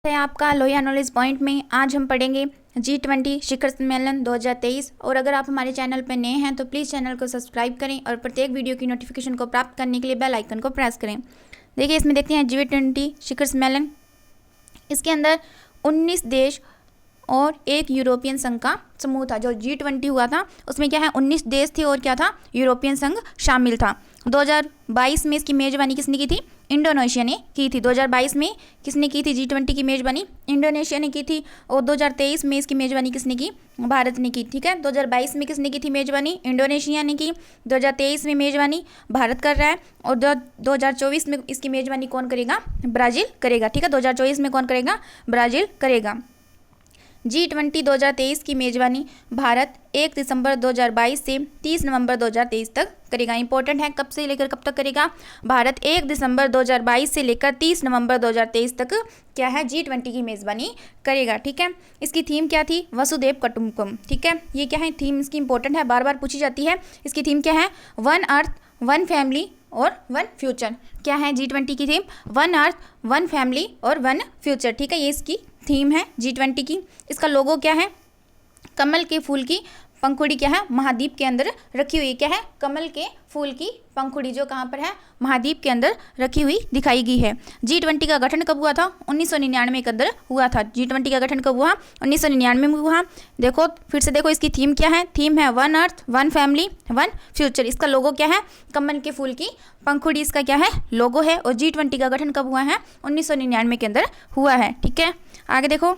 है आपका Lohia knowledge point में। आज हम पढ़ेंगे G20 शिखर सम्मेलन 2023। और अगर आप हमारे चैनल पर नए हैं तो प्लीज़ चैनल को सब्सक्राइब करें और प्रत्येक वीडियो की नोटिफिकेशन को प्राप्त करने के लिए बेल आइकन को प्रेस करें। देखिए इसमें देखते हैं G20 शिखर सम्मेलन, इसके अंदर 19 देश और एक यूरोपियन संघ का समूह था। जो G20 हुआ था उसमें क्या है 19 देश थे और क्या था यूरोपियन संघ शामिल था। 2022 में इसकी मेज़बानी किसने की थी? इंडोनेशिया ने की थी। 2022 में किसने की थी G20 की मेज़बानी? इंडोनेशिया ने की थी। और 2023 में इसकी मेज़बानी किसने की? भारत ने की। ठीक है, 2022 में किसने की थी मेज़बानी? इंडोनेशिया ने की। 2023 में मेज़बानी भारत कर रहा है और 2024 में इसकी मेज़बानी कौन करेगा? ब्राज़ील करेगा। ठीक है, 2024 में कौन करेगा? ब्राज़ील करेगा। G20 2023 की मेज़बानी भारत 1 दिसंबर 2022 से 30 नवंबर 2023 तक करेगा। इंपॉर्टेंट है, कब से लेकर कब तक करेगा? भारत 1 दिसंबर 2022 से लेकर 30 नवंबर 2023 तक क्या है G20 की मेज़बानी करेगा। ठीक है, इसकी थीम क्या थी? वसुधैव कुटुंबकम। ठीक है, ये क्या है थीम इसकी इंपॉर्टेंट है, बार बार पूछी जाती है। इसकी थीम क्या है? वन अर्थ वन फैमिली और वन फ्यूचर। क्या है G20 की theme? One earth one family और वन फ्यूचर। ठीक है, ये इसकी थीम है G20 की। इसका लोगो क्या है? कमल के फूल की पंखुड़ी क्या है? महाद्वीप के अंदर रखी हुई। क्या है? कमल के फूल की पंखुड़ी जो कहाँ पर है? महाद्वीप के अंदर रखी हुई दिखाई गई है। G20 का गठन कब हुआ था? 1999 के अंदर हुआ था। G20 का गठन कब हुआ? 1999 में हुआ। देखो फिर से देखो इसकी थीम क्या है? थीम है one earth one family one future. इसका लोगो क्या है? कमल के फूल की पंखुड़ी इसका क्या है? लोगो है। और G20 का गठन कब हुआ है? 1999 के अंदर हुआ है। ठीक है, आगे देखो,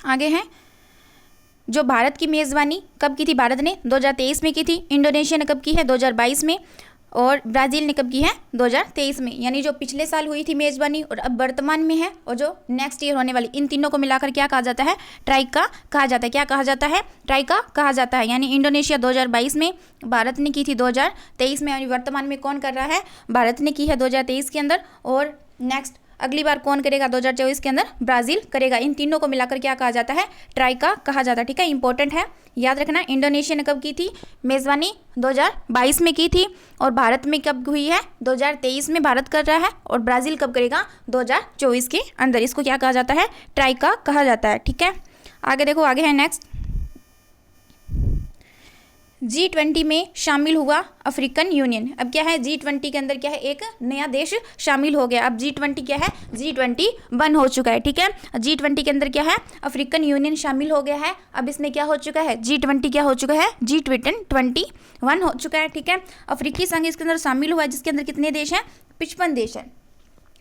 आगे है जो भारत की मेज़बानी कब की थी? भारत ने 2023 में की थी। इंडोनेशिया ने कब की है? 2022 में। और ब्राज़ील ने कब की है? 2023 में। यानी जो पिछले साल हुई थी मेज़बानी और अब वर्तमान में है और जो नेक्स्ट ईयर होने वाली, इन तीनों को मिलाकर क्या कहा जाता है? ट्राइका कहा जाता है। क्या कहा जाता है? ट्राइका कहा जाता है। यानी इंडोनेशिया 2022 में, भारत ने की थी 2023 में, और वर्तमान में कौन कर रहा है? भारत ने की है 2023 के अंदर। और नेक्स्ट अगली बार कौन करेगा? 2024 के अंदर ब्राज़ील करेगा। इन तीनों को मिलाकर क्या कहा जाता है? ट्राइका कहा जाता है। ठीक है, इंपॉर्टेंट है, याद रखना। इंडोनेशिया ने कब की थी मेज़बानी? 2022 में की थी। और भारत में कब हुई है? 2023 में भारत कर रहा है। और ब्राज़ील कब करेगा? 2024 के अंदर। इसको क्या कहा जाता है? ट्राइका कहा जाता है। ठीक है, आगे देखो, आगे है नेक्स्ट। G20 में शामिल हुआ अफ्रीकन यूनियन। अब क्या है G20 के अंदर क्या है? एक नया देश शामिल हो गया। अब G20 क्या है? G20 बन हो चुका है। ठीक है, G20 के अंदर क्या है? अफ्रीकन यूनियन शामिल हो गया है। अब इसमें क्या हो चुका है? G20 क्या हो चुका है? G21 हो चुका है। ठीक है, अफ्रीकी संघ इसके अंदर शामिल हुआ है, जिसके अंदर कितने देश हैं? 55 देश हैं।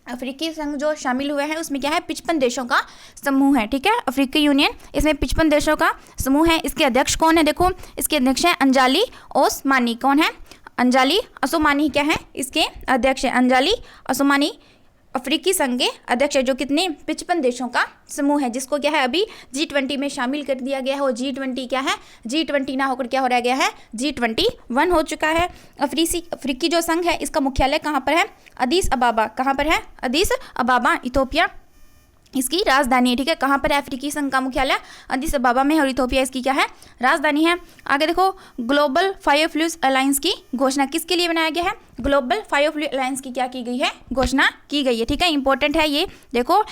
अफ्रीकी संघ जो शामिल हुए हैं उसमें क्या है? 55 देशों का समूह है। ठीक है, अफ्रीकी यूनियन इसमें 55 देशों का समूह है। इसके अध्यक्ष कौन है? देखो इसके अध्यक्ष हैं अंजाली ओस्मानी। कौन है? अंजाली असोमानी क्या है? इसके अध्यक्ष है अंजाली असोमानी। अफ्रीकी संघ के अध्यक्ष है, जो कितने? 55 देशों का समूह है, जिसको क्या है अभी G20 में शामिल कर दिया गया है। और G20 क्या है? G20 ना होकर क्या हो रह गया है? G21 हो चुका है। अफ्रीकी जो संघ है इसका मुख्यालय कहाँ पर है? अदीस अबाबा। कहाँ पर है? अदीस अबाबा, इथोपिया इसकी राजधानी है। ठीक है, कहाँ पर है अफ्रीकी संघ का मुख्यालय? अदीस अबाबा में। और इथोपिया इसकी क्या है? राजधानी है। आगे देखो, ग्लोबल बायोफ्यूल्स अलायंस की घोषणा किसके लिए बनाया गया है? ग्लोबल बायोफ्यूल अलायंस की क्या की गई है? घोषणा की गई है। ठीक है, इंपॉर्टेंट है ये। देखो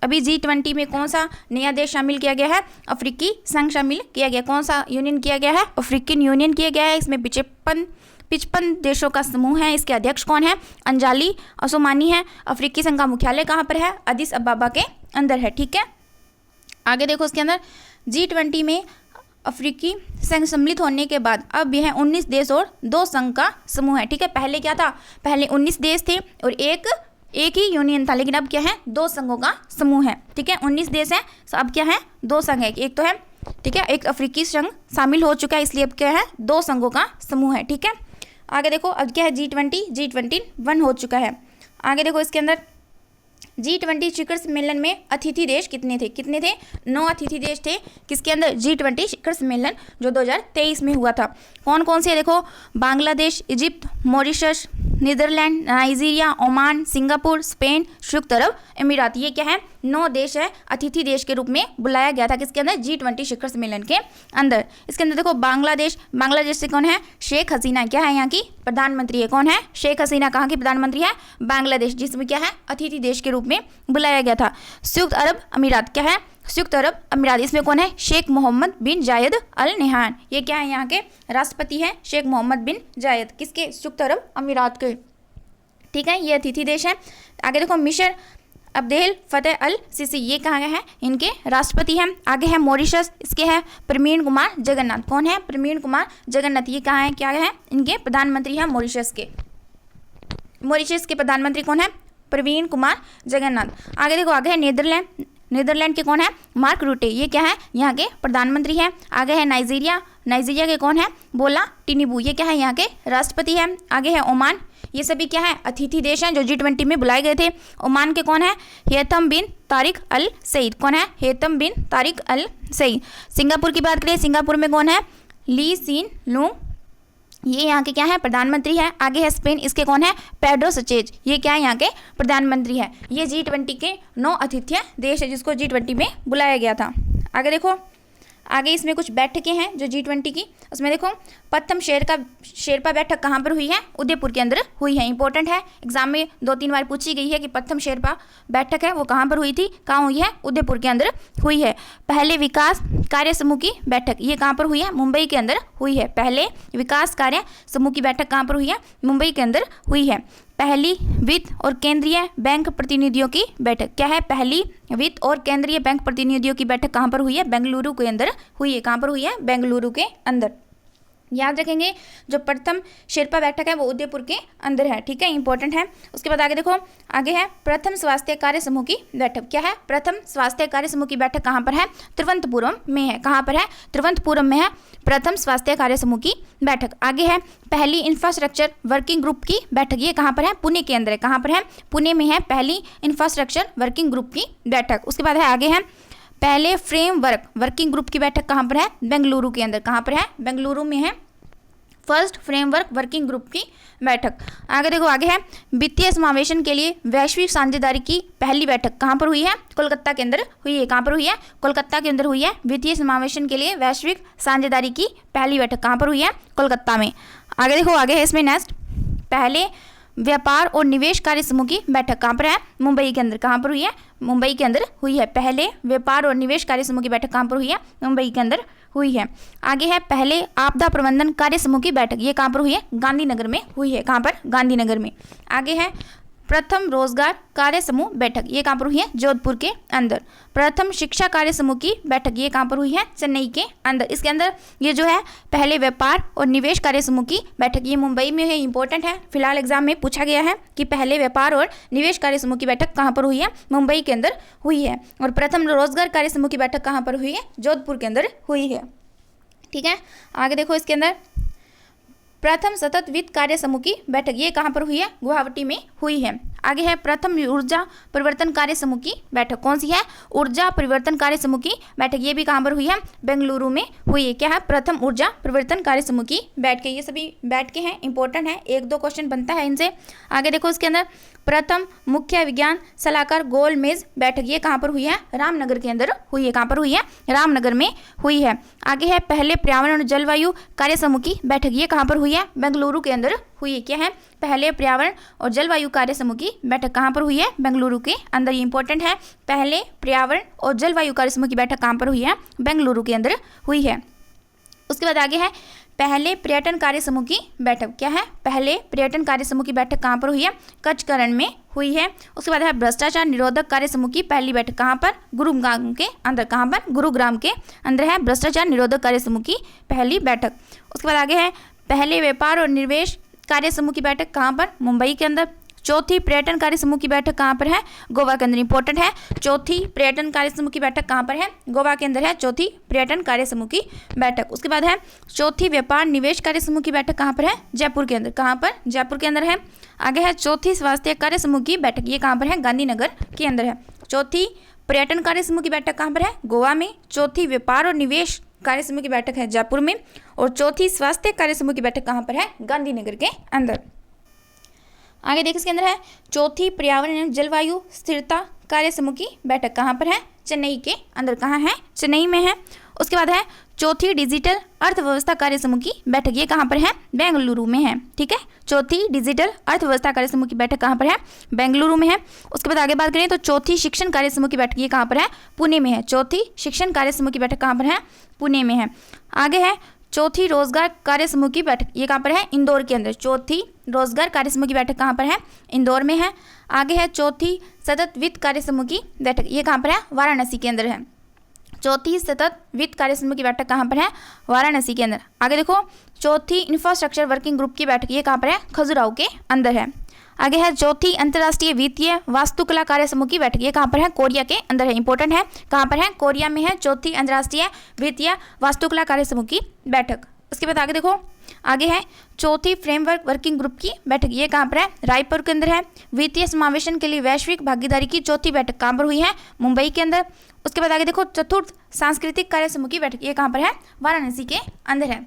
अभी G20 में कौन सा नया देश शामिल किया गया है? अफ्रीकी संघ शामिल किया गया। कौन सा यूनियन किया गया है? अफ्रीकन यूनियन किया गया है। इसमें 55 देशों का समूह है। इसके अध्यक्ष कौन है? अंजाली असोमानी है। अफ्रीकी संघ का मुख्यालय कहाँ पर है? अदीस अबाबा के अंदर है। ठीक है, आगे देखो, इसके अंदर G20 में अफ्रीकी संघ सम्मिलित होने के बाद अब यह 19 देश और 2 संघ का समूह है। ठीक है, पहले क्या था? पहले 19 देश थे और एक ही यूनियन था, लेकिन अब क्या है? 2 संघों का समूह है। ठीक है, 19 देश है, अब क्या है? 2 संघ है। एक तो है, ठीक है, एक अफ्रीकी संघ शामिल हो चुका है, इसलिए अब क्या है? 2 संघों का समूह है। ठीक है, आगे देखो, अब क्या है? G21 हो चुका है। आगे देखो, इसके अंदर G20 शिखर सम्मेलन में अतिथि देश कितने थे? कितने थे? 9 अतिथि देश थे। किसके अंदर? G20 शिखर सम्मेलन जो 2023 में हुआ था। कौन कौन से? देखो, Bangladesh, Egypt, Mauritius, Netherland, Nigeria, Oman, Singapore, Spain, संयुक्त अरब अमीरात। ये क्या है, 9 देश है अतिथि देश के रूप में बुलाया गया था किसके अंदर, G20 शिखर सम्मेलन के अंदर। इसके अंदर देखो बांग्लादेश से कौन है, शेख हसीना क्या है यहाँ की प्रधानमंत्री है। कौन है, शेख हसीना कहाँ की प्रधानमंत्री है, बांग्लादेश, जिसमें क्या है अतिथि देश के रूप में बुलाया गया था। संयुक्त अरब अमीरात क्या है, संयुक्त अरब अमीरात, इसमें कौन है, शेख मोहम्मद बिन जायद अल नहयान। ये क्या है, यहाँ के राष्ट्रपति है शेख मोहम्मद बिन जायद, किसके, संयुक्त अरब अमीरात के। ठीक है, ये अतिथि देश है। आगे देखो मिस्र, अब्देल फतेह अल सीसी, ये कहाँ है, इनके राष्ट्रपति हैं। आगे है मॉरिशस, इसके है प्रवीण कुमार जगन्नाथ। कौन है, प्रवीण कुमार जगन्नाथ, ये कहाँ है, क्या है, इनके प्रधानमंत्री हैं मॉरिशस के। मॉरिशस के प्रधानमंत्री कौन है, प्रवीण कुमार जगन्नाथ। आगे देखो, आगे है नीदरलैंड के कौन है, मार्क रूटे, ये क्या है, यहाँ के प्रधानमंत्री हैं। आगे है नाइजीरिया के कौन है, बोला टिनिबू, ये क्या है, यहाँ के राष्ट्रपति हैं। आगे है ओमान, ये सभी क्या है अतिथि देश हैं जो G20 में बुलाए गए थे। ओमान के कौन है, हेतम बिन तारिक अल सईद। कौन है, हेतम बिन तारिक अल सईद। सिंगापुर की बात करें, सिंगापुर में कौन है, ली सीन लूंग, ये यहाँ के क्या है, प्रधानमंत्री है। आगे है स्पेन, इसके कौन है, पेड्रो सचेज, ये क्या है, यहाँ के प्रधानमंत्री है। ये G20 के 9 अतिथि देश है जिसको G20 में बुलाया गया था। आगे देखो, आगे इसमें कुछ बैठकें हैं जो G20 की, उसमें देखो प्रथम शेरपा बैठक कहाँ पर हुई है, उदयपुर के अंदर हुई है। इंपॉर्टेंट है, एग्जाम में 2-3 बार पूछी गई है कि प्रथम शेरपा बैठक है वो कहाँ पर हुई थी, कहाँ हुई है, उदयपुर के अंदर हुई है। पहले विकास कार्य समूह की बैठक, ये कहाँ पर हुई है, मुंबई के अंदर हुई है। पहले विकास कार्य समूह की बैठक कहाँ पर हुई है, मुंबई के अंदर हुई है। पहली वित्त और केंद्रीय बैंक प्रतिनिधियों की बैठक, क्या है, पहली वित्त और केंद्रीय बैंक प्रतिनिधियों की बैठक कहाँ पर हुई है, बेंगलुरु के अंदर हुई है। कहाँ पर हुई है, बेंगलुरु के अंदर। याद रखेंगे, जो प्रथम शेरपा बैठक है वो उदयपुर के अंदर है। ठीक है, इंपॉर्टेंट है। उसके बाद आगे देखो, आगे है प्रथम स्वास्थ्य कार्य समूह की बैठक, क्या है, प्रथम स्वास्थ्य कार्य समूह की बैठक कहाँ पर है, तिरुवनंतपुरम में है। कहाँ पर है, तिरुवनंतपुरम में है प्रथम स्वास्थ्य कार्य समूह की बैठक। आगे है पहली इंफ्रास्ट्रक्चर वर्किंग ग्रुप की बैठक, ये कहाँ पर है, पुणे के अंदर है। कहाँ पर है, पुणे में है पहली इंफ्रास्ट्रक्चर वर्किंग ग्रुप की बैठक। उसके बाद है आगे है पहले फ्रेमवर्क वर्किंग ग्रुप की बैठक कहाँ पर है, बेंगलुरु के अंदर। कहाँ पर है, बेंगलुरु में है फर्स्ट फ्रेमवर्क वर्किंग ग्रुप की बैठक। आगे देखो, आगे है वित्तीय समावेशन के लिए वैश्विक साझेदारी की पहली बैठक कहाँ पर हुई है, कोलकाता के अंदर हुई है। कहाँ पर हुई है, कोलकाता के अंदर हुई है। वित्तीय समावेशन के लिए वैश्विक साझेदारी की पहली बैठक कहाँ पर हुई है, कोलकाता में। आगे देखो, आगे है इसमें नेक्स्ट पहले व्यापार और निवेश कार्य समूह की बैठक कहाँ पर है, मुंबई के अंदर। कहाँ पर हुई है, मुंबई के अंदर हुई है। पहले व्यापार और निवेश कार्य समूह की बैठक कहाँ पर हुई है, मुंबई के अंदर हुई है। आगे है पहले आपदा प्रबंधन कार्य समूह की बैठक, ये कहाँ पर हुई है, गांधीनगर में हुई है। कहाँ पर, गांधीनगर में। आगे है प्रथम रोजगार कार्य समूह बैठक, ये कहाँ पर हुई है, जोधपुर के अंदर। प्रथम शिक्षा कार्य समूह की बैठक, ये कहाँ पर हुई है, चेन्नई के अंदर। इसके अंदर ये जो है पहले व्यापार और निवेश कार्य समूह की बैठक, ये मुंबई में है। इंपॉर्टेंट है, फिलहाल एग्जाम में पूछा गया है कि पहले व्यापार और निवेश कार्य समूह की बैठक कहाँ पर हुई है, मुंबई के अंदर हुई है। और प्रथम रोजगार कार्य समूह की बैठक कहाँ पर हुई है, जोधपुर के अंदर हुई है। ठीक है, आगे देखो, इसके अंदर प्रथम सतत वित्त कार्य समूह की बैठक, ये कहाँ पर हुई है, गुवाहाटी में हुई है। आगे है प्रथम ऊर्जा परिवर्तन कार्य समूह की बैठक, कौन सी है, ऊर्जा परिवर्तन कार्य समूह की बैठक, ये भी कहाँ पर हुई है, बेंगलुरु में हुई है। क्या है, प्रथम ऊर्जा परिवर्तन कार्य समूह की बैठक। ये सभी बैठकें हैं, इंपॉर्टेंट है, 1-2 क्वेश्चन बनता है इनसे। आगे देखो, इसके अंदर प्रथम मुख्य विज्ञान सलाहकार गोलमेज बैठक, ये कहाँ पर हुई है, रामनगर के अंदर हुई है। कहाँ पर हुई है, रामनगर में हुई है। आगे है पहले पर्यावरण और जलवायु कार्य समूह की बैठक, ये कहाँ पर हुई है, बेंगलुरु के अंदर हुई है। क्या है, पहले पर्यावरण और जलवायु कार्य समूह की बैठक कहाँ पर हुई है, बेंगलुरु के अंदर। ये इंपॉर्टेंट है, पहले पर्यावरण और जलवायु कार्य समूह की बैठक कहाँ पर हुई है, बेंगलुरु के अंदर हुई है। उसके बाद आगे है पहले पर्यटन कार्य समूह की बैठक, क्या है, पहले पर्यटन कार्य समूह की बैठक कहाँ पर हुई है, कचकरण में हुई है। उसके बाद है भ्रष्टाचार निरोधक कार्य समूह की पहली बैठक कहाँ पर, गुरुग्राम के अंदर। कहाँ पर, गुरुग्राम के अंदर है भ्रष्टाचार निरोधक कार्य समूह की पहली बैठक। उसके बाद आगे है पहले व्यापार और निवेश कार्य समूह की बैठक कहाँ पर, मुंबई के अंदर। चौथी पर्यटन कार्य समूह की बैठक कहाँ पर है, गोवा के अंदर। इंपॉर्टेंट है, चौथी पर्यटन कार्य समूह की बैठक कहाँ पर है, गोवा के अंदर है चौथी पर्यटन कार्य समूह की बैठक। उसके बाद है चौथी व्यापार निवेश कार्य समूह की बैठक कहाँ पर है, जयपुर के अंदर। कहाँ पर, जयपुर के अंदर है। आगे है चौथी स्वास्थ्य कार्य समूह की बैठक, ये कहाँ पर है, गांधीनगर के अंदर है। चौथी पर्यटन कार्य समूह की बैठक कहाँ पर है, गोवा में। चौथी व्यापार और निवेश कार्य समूह की बैठक है जयपुर में। और चौथी स्वास्थ्य कार्य समूह की बैठक कहाँ पर है, गांधीनगर के अंदर। आगे देखिए इसके अंदर है चौथी पर्यावरण एवं जलवायु स्थिरता कार्य समूह की बैठक कहाँ पर है? चेन्नई के अंदर। कहाँ है? चेन्नई में है। उसके बाद है चौथी डिजिटल अर्थव्यवस्था कार्य समूह की बैठक, ये कहाँ पर है? बेंगलुरु में है। ठीक है, चौथी डिजिटल अर्थव्यवस्था कार्य समूह की बैठक कहाँ पर है? बेंगलुरु में है। उसके बाद आगे बात करें तो चौथी शिक्षण कार्य समूह की बैठक ये कहाँ पर है? पुणे में है। चौथी शिक्षण कार्य समूह की बैठक कहाँ पर है? पुणे में है। आगे है चौथी रोजगार कार्य समूह की बैठक, ये कहाँ पर है? इंदौर के अंदर। चौथी रोजगार कार्य समूह की बैठक कहाँ पर है? इंदौर में है। आगे है चौथी सतत वित्त कार्य समूह की बैठक, ये कहाँ पर है? वाराणसी के अंदर है। चौथी सतत वित्त कार्य समूह की बैठक कहाँ पर है? वाराणसी के अंदर। आगे देखो चौथी इंफ्रास्ट्रक्चर वर्किंग ग्रुप की बैठक ये कहाँ पर है? खजुराहो के अंदर है। आगे है चौथी अंतर्राष्ट्रीय वित्तीय वास्तुकला कार्य समूह की बैठक, ये कहाँ पर है? कोरिया के अंदर है। इंपॉर्टेंट है, कहाँ पर है? कोरिया में है चौथी अंतर्राष्ट्रीय वित्तीय वास्तुकला कार्य समूह की बैठक। उसके बाद आगे देखो, आगे है चौथी फ्रेमवर्क वर्किंग ग्रुप की बैठक, ये कहाँ पर है? रायपुर के अंदर है। वित्तीय समावेशन के लिए वैश्विक भागीदारी की चौथी बैठक कहाँ पर हुई है? मुंबई के अंदर। उसके बाद आगे देखो चतुर्थ सांस्कृतिक कार्य समूह की बैठक, ये कहाँ पर है? वाराणसी के अंदर है।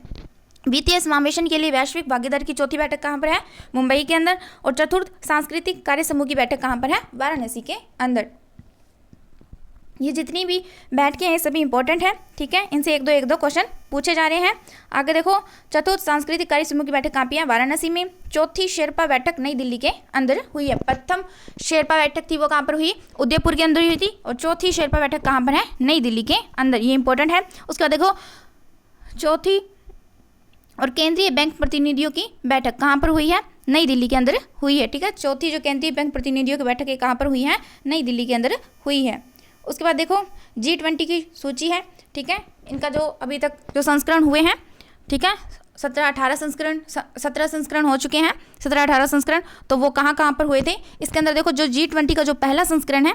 वित्तीय समावेशन के लिए वैश्विक भागीदारी की चौथी बैठक कहाँ पर है? मुंबई के अंदर। और चतुर्थ सांस्कृतिक कार्य समूह की बैठक कहाँ पर है? वाराणसी के अंदर। ये जितनी भी बैठकें हैं सभी इंपॉर्टेंट है। ठीक है, इनसे एक दो क्वेश्चन पूछे जा रहे हैं। आगे देखो चतुर्थ सांस्कृतिक कार्य समूह की बैठक कहाँ पे है? वाराणसी में। चौथी शेरपा बैठक नई दिल्ली के अंदर हुई है। प्रथम शेरपा बैठक थी वो कहाँ पर हुई? उदयपुर के अंदर हुई थी। और चौथी शेरपा बैठक कहाँ पर है? नई दिल्ली के अंदर। ये इंपॉर्टेंट है। उसके बाद देखो चौथी और केंद्रीय बैंक प्रतिनिधियों की बैठक कहाँ पर हुई है? नई दिल्ली के अंदर हुई है। ठीक है, चौथी जो केंद्रीय बैंक प्रतिनिधियों की बैठक है कहाँ पर हुई है? नई दिल्ली के अंदर हुई है। उसके बाद देखो G20 की सूची है। ठीक है, इनका जो अभी तक जो संस्करण हुए हैं, ठीक है, 17 संस्करण हो चुके हैं। 17-18 संस्करण, तो वो कहाँ कहाँ पर हुए थे? इसके अंदर देखो जो G20 का जो पहला संस्करण है,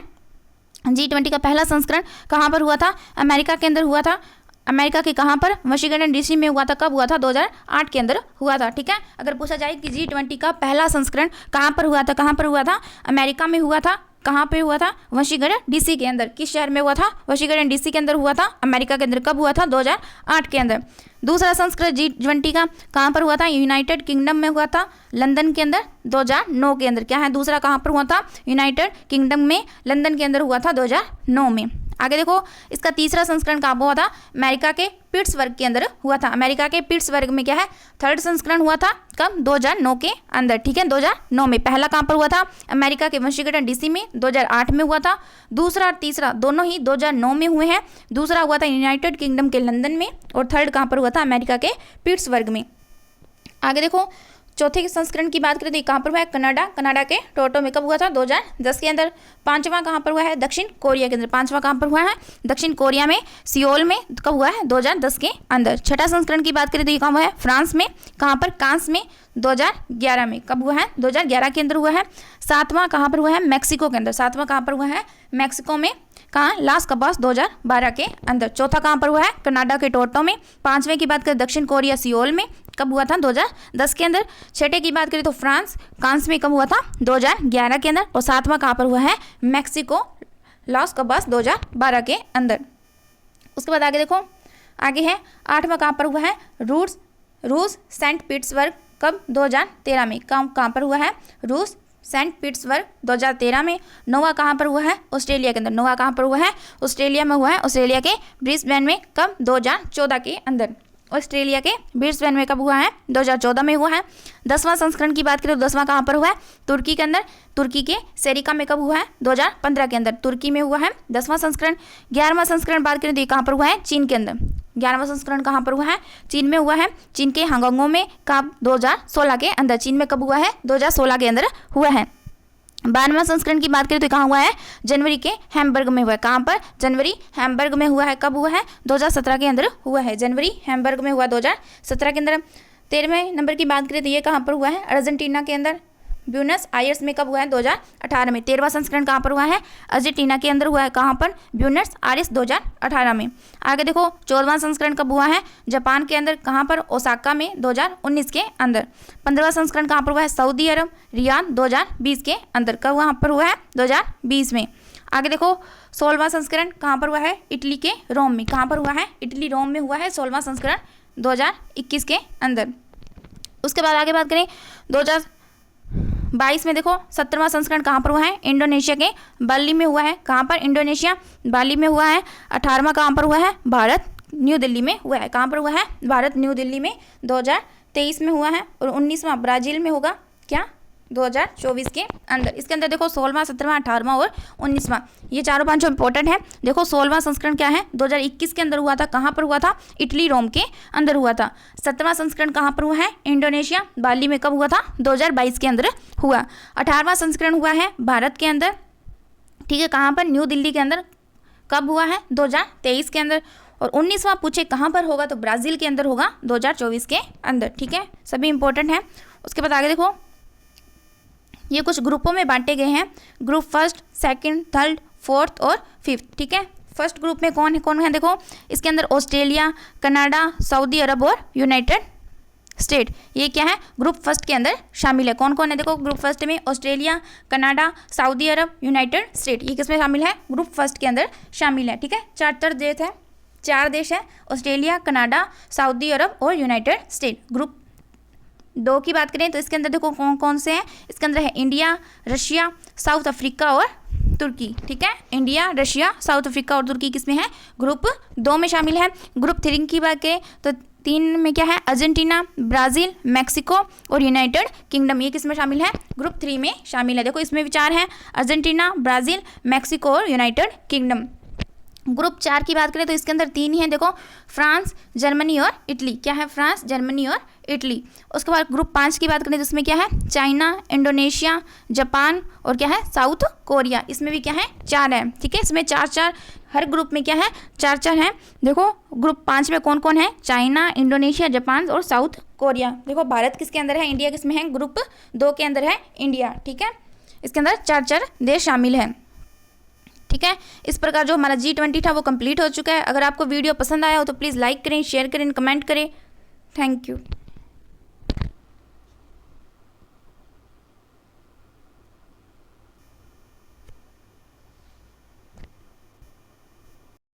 G20 का पहला संस्करण कहाँ पर हुआ था? अमेरिका के अंदर हुआ था। अमेरिका के कहाँ पर? वाशिंगटन डीसी में हुआ था। कब हुआ था? 2008 के अंदर हुआ था। ठीक है, अगर पूछा जाए कि G20 का पहला संस्करण कहाँ पर हुआ था? कहाँ पर हुआ था? अमेरिका में हुआ था। कहाँ पे हुआ था? वाशिंगटन डीसी के अंदर। किस शहर में हुआ था? वाशिंगटन डीसी के अंदर हुआ था, अमेरिका के अंदर। कब हुआ था? 2008 के अंदर। दूसरा संस्करण G20 का कहाँ पर हुआ था? यूनाइटेड किंगडम में हुआ था, लंदन के अंदर 2009 के अंदर। क्या है दूसरा? कहाँ पर हुआ था? यूनाइटेड किंगडम में, लंदन के अंदर हुआ था 2009 में। आगे देखो इसका तीसरा संस्करण कहाँ पर हुआ था? अमेरिका के पिट्सबर्ग के अंदर हुआ था। अमेरिका के पिट्सबर्ग में क्या है? थर्ड संस्करण हुआ था। कब? 2009 के अंदर। ठीक है, 2009 में। पहला कहाँ पर हुआ था? अमेरिका के वाशिंगटन डीसी में 2008 में हुआ था। दूसरा और तीसरा दोनों ही 2009 में हुए हैं। दूसरा हुआ था यूनाइटेड किंगडम के लंदन में, और थर्ड कहाँ पर हुआ था? अमेरिका के पिट्सबर्ग में। आगे देखो चौथे संस्करण की बात करें तो कहाँ पर हुआ है? कनाडा के टोरंटो में। कब हुआ था? 2010 के अंदर। पांचवा कहाँ पर हुआ है? दक्षिण कोरिया के अंदर। पांचवा कहाँ पर हुआ है? दक्षिण कोरिया में, सियोल में। कब हुआ है? 2010 के अंदर। छठा संस्करण की बात करें तो ये कहाँ हुआ है? फ्रांस में। कहाँ पर? कांस में, 2011 में। कब हुआ है? 2011 के अंदर हुआ है। सातवां कहाँ पर हुआ है? मैक्सिको के अंदर। सातवां कहाँ पर हुआ है? मैक्सिको में। कहाँ? लास कबास, 2012 के अंदर। चौथा कहाँ पर हुआ है? कनाडा के टोरंटो में। पांचवें की बात करें दक्षिण कोरिया, सियोल में। कब हुआ था? 2010 के अंदर। छठे की बात करें तो फ्रांस, कांस में। कब हुआ था? 2011 के अंदर। और सातवां कहाँ पर हुआ है? मैक्सिको, लास कबास, 2012 के अंदर। उसके बाद आगे देखो, आगे है आठवां कहाँ पर हुआ है? रूस सेंट पीटर्सबर्ग। कब? 2013 में। कहाँ पर हुआ है? रूस सेंट पीटर्सबर्ग, 2013 में। नौवां कहाँ पर हुआ है? ऑस्ट्रेलिया के अंदर। नौवां कहाँ पर हुआ है? ऑस्ट्रेलिया में हुआ है। ऑस्ट्रेलिया के ब्रिस्बेन में। कब? 2014 के अंदर। ऑस्ट्रेलिया के ब्रिस्बेन में कब हुआ है? 2014 में हुआ है। 10वां संस्करण की बात करें तो 10वां कहाँ पर हुआ है? तुर्की के अंदर। तुर्की के सेरिका में। कब हुआ है? 2015 के अंदर। तुर्की में हुआ है 10वां संस्करण। 11वां संस्करण बात करें तो ये कहाँ पर हुआ है? चीन के अंदर। 11वां संस्करण कहाँ पर हुआ है? चीन में हुआ है। चीन के हांगकांग में। कब? 2016 के अंदर। चीन में कब हुआ है? 2016 के अंदर हुआ है। 12वां संस्करण की बात करें तो कहाँ हुआ है? जनवरी के हैम्बर्ग में हुआ है। कहाँ पर? जनवरी हैम्बर्ग में हुआ है। कब हुआ है? 2017 के अंदर हुआ है। जनवरी हैम्बर्ग में हुआ 2017 के अंदर। 13वें नंबर की बात करें तो ये कहाँ पर हुआ है? अर्जेंटीना के अंदर, ब्यूनस आयर्स में। कब हुआ है? 2018 में। 13वां संस्करण कहाँ पर हुआ है? अर्जेंटीना के अंदर हुआ है। कहाँ पर? ब्यूनस आयर्स, 2018 में। आगे देखो 14वां संस्करण कब हुआ है? जापान के अंदर। कहाँ पर? ओसाका में, 2019 के अंदर। 15वां संस्करण कहाँ पर हुआ है? सऊदी अरब, रियाद, 2020 के अंदर। कब वहाँ पर हुआ है? 2020 में। आगे देखो 16वां संस्करण कहाँ पर हुआ है? इटली के रोम में। कहाँ पर हुआ है? इटली रोम में हुआ है 16वां संस्करण, 2021 के अंदर। उसके बाद आगे बात करें 2022 में देखो 17वां संस्करण कहाँ पर हुआ है, इंडोनेशिया के बाली में हुआ है। कहाँ पर, इंडोनेशिया बाली में हुआ है। 18वां कहाँ पर हुआ है, भारत न्यू दिल्ली में हुआ है। कहाँ पर हुआ है, भारत न्यू दिल्ली में 2023 में हुआ है। और 19वां ब्राज़ील में होगा, क्या, 2024 के अंदर। इसके अंदर देखो 16वां, 17वां, 18वां और 19वां, ये चारों पांचों इंपॉर्टेंट है। देखो 16वां संस्करण क्या है, 2021 के अंदर हुआ था। कहाँ पर हुआ था, इटली रोम के अंदर हुआ था। 17वां संस्करण कहाँ पर हुआ है, इंडोनेशिया बाली में। कब हुआ था, 2022 के अंदर हुआ। 18वां संस्करण हुआ है भारत के अंदर, ठीक है, कहाँ पर, न्यू दिल्ली के अंदर। कब हुआ है, 2023 के अंदर। और 19वां पूछे कहाँ पर होगा, तो ब्राज़ील के अंदर होगा 2024 के अंदर, ठीक है, सभी इंपॉर्टेंट है। उसके बाद आगे देखो, ये कुछ ग्रुपों में बांटे गए हैं, group first, second, third, fourth और फिफ्थ, ठीक है। फर्स्ट ग्रुप में कौन है देखो, इसके अंदर ऑस्ट्रेलिया, कनाडा, सऊदी अरब और यूनाइटेड स्टेट, ये क्या है, ग्रुप फर्स्ट के अंदर शामिल है। कौन कौन है देखो, ग्रुप फर्स्ट में ऑस्ट्रेलिया, कनाडा, सऊदी अरब, यूनाइटेड स्टेट, ये किसमें शामिल है, ग्रुप फर्स्ट के अंदर शामिल है, ठीक है। चार देश है, ऑस्ट्रेलिया, कनाडा, सऊदी अरब और यूनाइटेड स्टेट। ग्रुप 2 की बात करें तो इसके अंदर देखो कौन कौन से हैं, इसके अंदर है इंडिया, रशिया, साउथ अफ्रीका और तुर्की, ठीक है। इंडिया, रशिया, साउथ अफ्रीका और तुर्की किसमें है, ग्रुप 2 में शामिल है। ग्रुप 3 की बात करें तो 3 में क्या है, अर्जेंटीना, ब्राज़ील, मैक्सिको और यूनाइटेड किंगडम, ये किसमें शामिल है, ग्रुप 3 में शामिल है। देखो इसमें विचार है, अर्जेंटीना, ब्राज़ील, मैक्सिको और यूनाइटेड किंगडम। ग्रुप 4 की बात करें तो इसके अंदर 3 ही हैं, देखो फ्रांस, जर्मनी और इटली, क्या है, फ्रांस, जर्मनी और इटली। उसके बाद ग्रुप 5 की बात करें तो इसमें क्या है, चाइना, इंडोनेशिया, जापान और क्या है, साउथ कोरिया, इसमें भी क्या है, 4 है, ठीक है। इसमें 4-4, हर ग्रुप में क्या है, 4-4 हैं। देखो ग्रुप 5 में कौन कौन है, चाइना, इंडोनेशिया, जापान और साउथ कोरिया। देखो भारत किसके अंदर है, इंडिया किसमें है, ग्रुप 2 के अंदर है इंडिया, ठीक है। इसके अंदर 4-4 देश शामिल हैं, ठीक है। इस प्रकार जो हमारा G20 था वो कंप्लीट हो चुका है। अगर आपको वीडियो पसंद आया हो तो प्लीज़ लाइक करें, शेयर करें, कमेंट करें। Thank you.